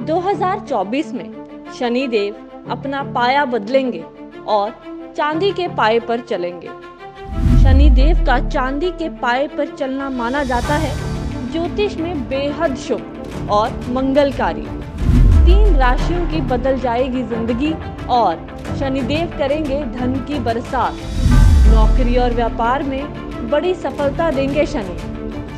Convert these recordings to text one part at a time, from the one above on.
2024 में शनिदेव अपना पाया बदलेंगे और चांदी के पाए पर चलेंगे। शनिदेव का चांदी के पाए पर चलना माना जाता है ज्योतिष में बेहद शुभ और मंगलकारी। 3 राशियों की बदल जाएगी जिंदगी और शनिदेव करेंगे धन की बरसात। नौकरी और व्यापार में बड़ी सफलता देंगे शनि,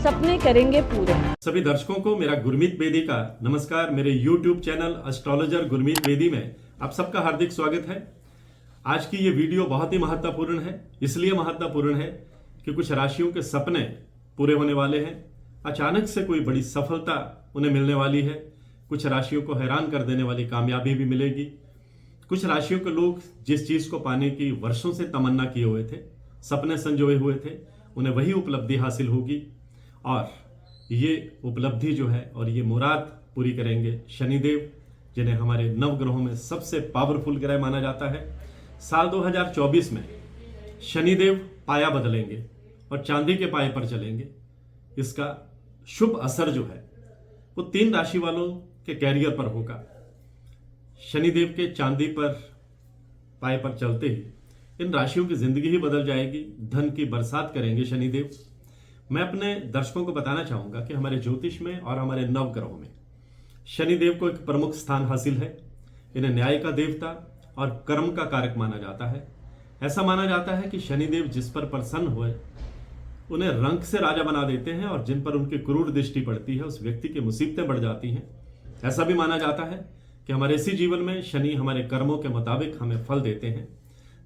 सपने करेंगे पूरे। सभी दर्शकों को मेरा गुरमीत बेदी का नमस्कार। मेरे YouTube channel astrologer Gurmeet Bedi में आप सबका हार्दिक स्वागत है। आज की ये वीडियो बहुत ही महत्वपूर्ण है। इसलिए महत्वपूर्ण है कि कुछ राशियों के सपने पूरे होने वाले हैं। अचानक से कोई बड़ी सफलता उन्हें मिलने वाली है। कुछ राशियों को हैरान कर देने वाली कामयाबी भी मिलेगी। कुछ राशियों के लोग जिस चीज को पाने की वर्षों से तमन्ना किए हुए थे, सपने संजोए हुए थे, उन्हें वही उपलब्धि हासिल होगी और ये उपलब्धि जो है और ये मुराद पूरी करेंगे शनिदेव, जिन्हें हमारे नवग्रहों में सबसे पावरफुल ग्रह माना जाता है। साल 2024 में शनिदेव पाया बदलेंगे और चांदी के पाए पर चलेंगे। इसका शुभ असर जो है वो 3 राशि वालों के कैरियर पर होगा। शनिदेव के चांदी पर पाए पर चलते ही इन राशियों की जिंदगी ही बदल जाएगी। धन की बरसात करेंगे शनिदेव। मैं अपने दर्शकों को बताना चाहूंगा कि हमारे ज्योतिष में और हमारे नवग्रहों में शनिदेव को एक प्रमुख स्थान हासिल है। इन्हें न्याय का देवता और कर्म का कारक माना जाता है। ऐसा माना जाता है कि शनिदेव जिस पर प्रसन्न हुए उन्हें रंक से राजा बना देते हैं और जिन पर उनकी क्रूर दृष्टि पड़ती है उस व्यक्ति की मुसीबतें बढ़ जाती हैं। ऐसा भी माना जाता है कि हमारे इसी जीवन में शनि हमारे कर्मों के मुताबिक हमें फल देते हैं।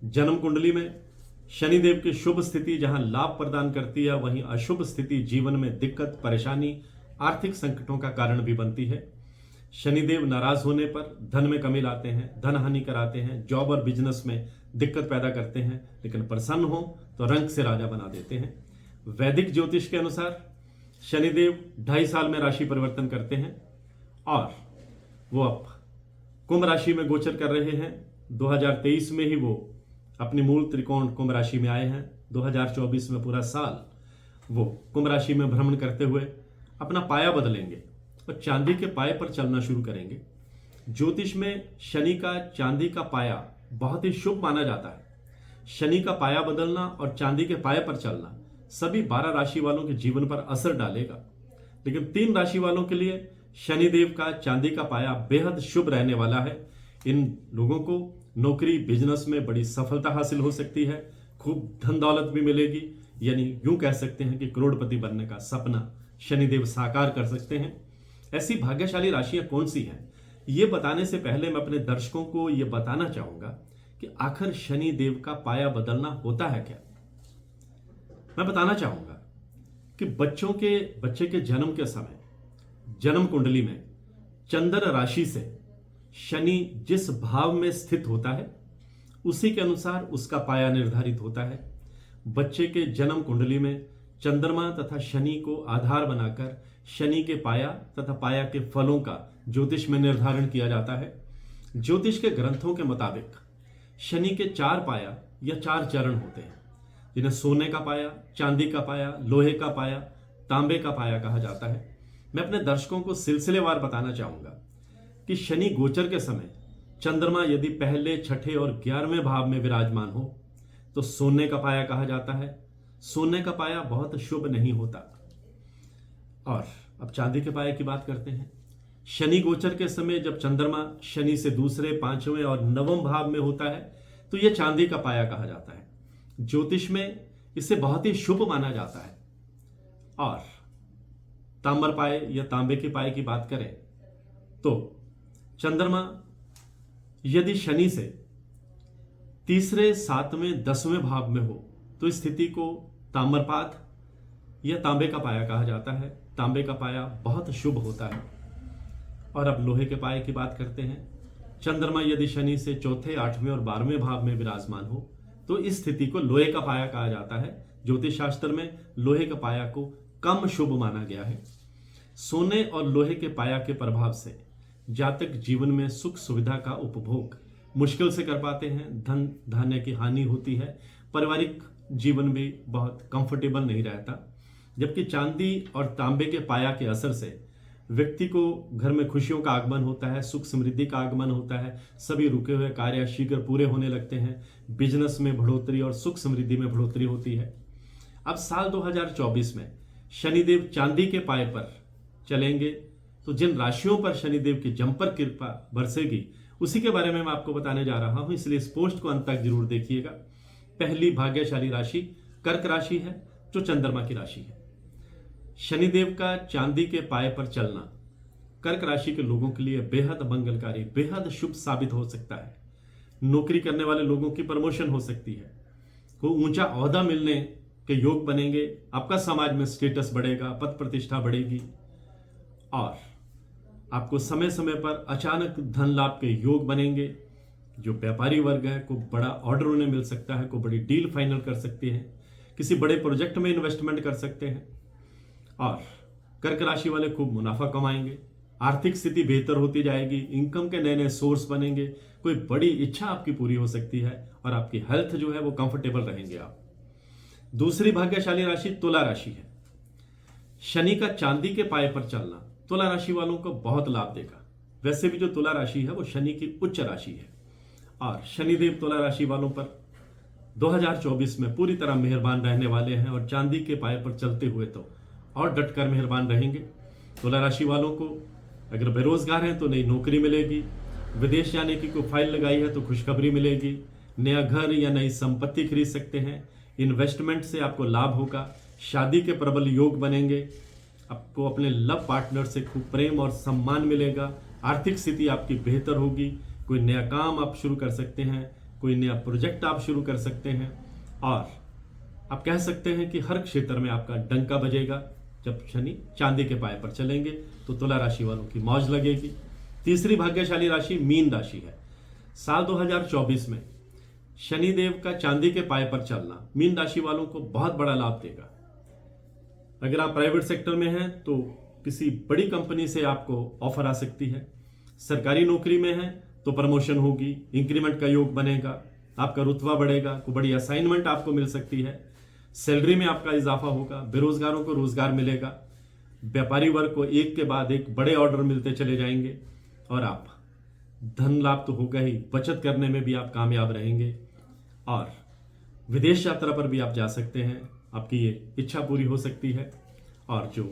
जन्म कुंडली में शनिदेव की शुभ स्थिति जहां लाभ प्रदान करती है, वहीं अशुभ स्थिति जीवन में दिक्कत, परेशानी, आर्थिक संकटों का कारण भी बनती है। शनिदेव नाराज होने पर धन में कमी लाते हैं, धन हानि कराते हैं, जॉब और बिजनेस में दिक्कत पैदा करते हैं, लेकिन प्रसन्न हो तो रंक से राजा बना देते हैं। वैदिक ज्योतिष के अनुसार शनिदेव 2.5 साल में राशि परिवर्तन करते हैं और वो अब कुंभ राशि में गोचर कर रहे हैं। 2023 में ही वो अपनी मूल त्रिकोण कुंभ राशि में आए हैं। 2024 में पूरा साल वो कुंभ राशि में भ्रमण करते हुए अपना पाया बदलेंगे और चांदी के पाए पर चलना शुरू करेंगे। ज्योतिष में शनि का चांदी का पाया बहुत ही शुभ माना जाता है। शनि का पाया बदलना और चांदी के पाए पर चलना सभी 12 राशि वालों के जीवन पर असर डालेगा, लेकिन 3 राशि वालों के लिए शनिदेव का चांदी का पाया बेहद शुभ रहने वाला है। इन लोगों को नौकरी बिजनेस में बड़ी सफलता हासिल हो सकती है, खूब धन दौलत भी मिलेगी, यानी यूं कह सकते हैं कि करोड़पति बनने का सपना शनिदेव साकार कर सकते हैं। ऐसी भाग्यशाली राशियां कौन सी हैं, ये बताने से पहले मैं अपने दर्शकों को ये बताना चाहूंगा कि आखिर शनिदेव का पाया बदलना होता है क्या। मैं बताना चाहूंगा कि बच्चे के जन्म के समय जन्म कुंडली में चंद्र राशि से शनि जिस भाव में स्थित होता है उसी के अनुसार उसका पाया निर्धारित होता है। बच्चे के जन्म कुंडली में चंद्रमा तथा शनि को आधार बनाकर शनि के पाया तथा पाया के फलों का ज्योतिष में निर्धारण किया जाता है। ज्योतिष के ग्रंथों के मुताबिक शनि के 4 पाया या 4 चरण होते हैं, जिन्हें सोने का पाया, चांदी का पाया, लोहे का पाया, तांबे का पाया कहा जाता है। मैं अपने दर्शकों को सिलसिलेवार बताना चाहूंगा कि शनि गोचर के समय चंद्रमा यदि पहले, छठे और 11वें भाव में विराजमान हो तो सोने का पाया कहा जाता है। सोने का पाया बहुत शुभ नहीं होता। और अब चांदी के पाए की बात करते हैं। शनि गोचर के समय जब चंद्रमा शनि से दूसरे, 5वें और 9वें भाव में होता है तो यह चांदी का पाया कहा जाता है। ज्योतिष में इसे बहुत ही शुभ माना जाता है। और तांबर पाए या तांबे के पाए की बात करें तो चंद्रमा यदि शनि से तीसरे, 7वें, 10वें भाव में हो तो इस स्थिति को ताम्रपात या तांबे का पाया कहा जाता है। तांबे का पाया बहुत शुभ होता है। और अब लोहे के पाए की बात करते हैं। चंद्रमा यदि शनि से चौथे, 8वें और 12वें भाव में विराजमान हो तो इस स्थिति को लोहे का पाया कहा जाता है। ज्योतिष शास्त्र में लोहे का पाया को कम शुभ माना गया है। सोने और लोहे के पाया के प्रभाव से जातक जीवन में सुख सुविधा का उपभोग मुश्किल से कर पाते हैं। धन धान्य की हानि होती है। पारिवारिक जीवन भी बहुत कंफर्टेबल नहीं रहता। जबकि चांदी और तांबे के पाया के असर से व्यक्ति को घर में खुशियों का आगमन होता है, सुख समृद्धि का आगमन होता है, सभी रुके हुए कार्य शीघ्र पूरे होने लगते हैं, बिजनेस में बढ़ोतरी और सुख समृद्धि में बढ़ोतरी होती है। अब साल 2024 में शनिदेव चांदी के पाए पर चलेंगे, तो जिन राशियों पर शनिदेव की जमपर कृपा बरसेगी उसी के बारे में मैं आपको बताने जा रहा हूं, इसलिए इस पोस्ट को अंत तक जरूर देखिएगा। पहली भाग्यशाली राशि कर्क राशि है, जो चंद्रमा की राशि है। शनिदेव का चांदी के पाए पर चलना कर्क राशि के लोगों के लिए बेहद मंगलकारी, बेहद शुभ साबित हो सकता है। नौकरी करने वाले लोगों की प्रमोशन हो सकती है, कोई ऊंचा ओहदा मिलने के योग बनेंगे, आपका समाज में स्टेटस बढ़ेगा, पद प्रतिष्ठा बढ़ेगी और आपको समय समय पर अचानक धन लाभ के योग बनेंगे। जो व्यापारी वर्ग है को बड़ा ऑर्डर उन्हें मिल सकता है, को बड़ी डील फाइनल कर सकते हैं, किसी बड़े प्रोजेक्ट में इन्वेस्टमेंट कर सकते हैं और कर्क राशि वाले खूब मुनाफा कमाएंगे। आर्थिक स्थिति बेहतर होती जाएगी, इनकम के नए नए सोर्स बनेंगे, कोई बड़ी इच्छा आपकी पूरी हो सकती है और आपकी हेल्थ जो है वो कंफर्टेबल रहेंगे आप। दूसरी भाग्यशाली राशि तुला राशि है। शनि का चांदी के पाए पर चलना तुला राशि वालों को बहुत लाभ देगा। वैसे भी जो तुला राशि है वो शनि की उच्च राशि है और शनिदेव तुला राशि वालों पर 2024 में पूरी तरह मेहरबान रहने वाले हैं और चांदी के पाए पर चलते हुए तो और डटकर मेहरबान रहेंगे। तुला राशि वालों को अगर बेरोजगार हैं तो नई नौकरी मिलेगी, विदेश जाने की कोई फाइल लगाई है तो खुशखबरी मिलेगी, नया घर या नई संपत्ति खरीद सकते हैं, इन्वेस्टमेंट से आपको लाभ होगा, शादी के प्रबल योग बनेंगे, आपको अपने लव पार्टनर से खूब प्रेम और सम्मान मिलेगा, आर्थिक स्थिति आपकी बेहतर होगी, कोई नया काम आप शुरू कर सकते हैं, कोई नया प्रोजेक्ट आप शुरू कर सकते हैं और आप कह सकते हैं कि हर क्षेत्र में आपका डंका बजेगा। जब शनि चांदी के पाए पर चलेंगे तो तुला राशि वालों की मौज लगेगी। तीसरी भाग्यशाली राशि मीन राशि है। साल 2024 में शनिदेव का चांदी के पाए पर चलना मीन राशि वालों को बहुत बड़ा लाभ देगा। अगर आप प्राइवेट सेक्टर में हैं तो किसी बड़ी कंपनी से आपको ऑफर आ सकती है, सरकारी नौकरी में हैं तो प्रमोशन होगी, इंक्रीमेंट का योग बनेगा, आपका रुतबा बढ़ेगा, कोई बड़ी असाइनमेंट आपको मिल सकती है, सैलरी में आपका इजाफा होगा, बेरोजगारों को रोजगार मिलेगा, व्यापारी वर्ग को एक के बाद एक बड़े ऑर्डर मिलते चले जाएंगे और आप धन लाभ तो होगा ही, बचत करने में भी आप कामयाब रहेंगे और विदेश यात्रा पर भी आप जा सकते हैं, आपकी ये इच्छा पूरी हो सकती है। और जो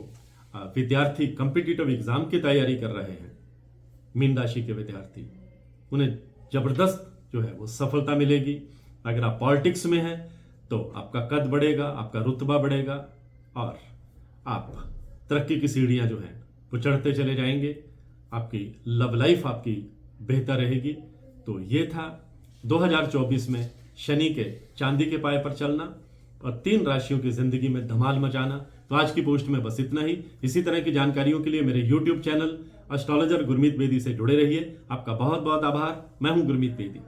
विद्यार्थी कॉम्पिटिटिव एग्जाम की तैयारी कर रहे हैं, मीन राशि के विद्यार्थी, उन्हें जबरदस्त जो है वो सफलता मिलेगी। अगर आप पॉलिटिक्स में हैं तो आपका कद बढ़ेगा, आपका रुतबा बढ़ेगा और आप तरक्की की सीढ़ियां जो हैं वो चढ़ते चले जाएंगे, आपकी लव लाइफ आपकी बेहतर रहेगी। तो ये था 2024 में शनि के चांदी के पाए पर चलना और 3 राशियों की जिंदगी में धमाल मचाना। तो आज की पोस्ट में बस इतना ही। इसी तरह की जानकारियों के लिए मेरे YouTube channel astrologer Gurmeet Bedi से जुड़े रहिए। आपका बहुत बहुत आभार। मैं हूं गुरमीत बेदी।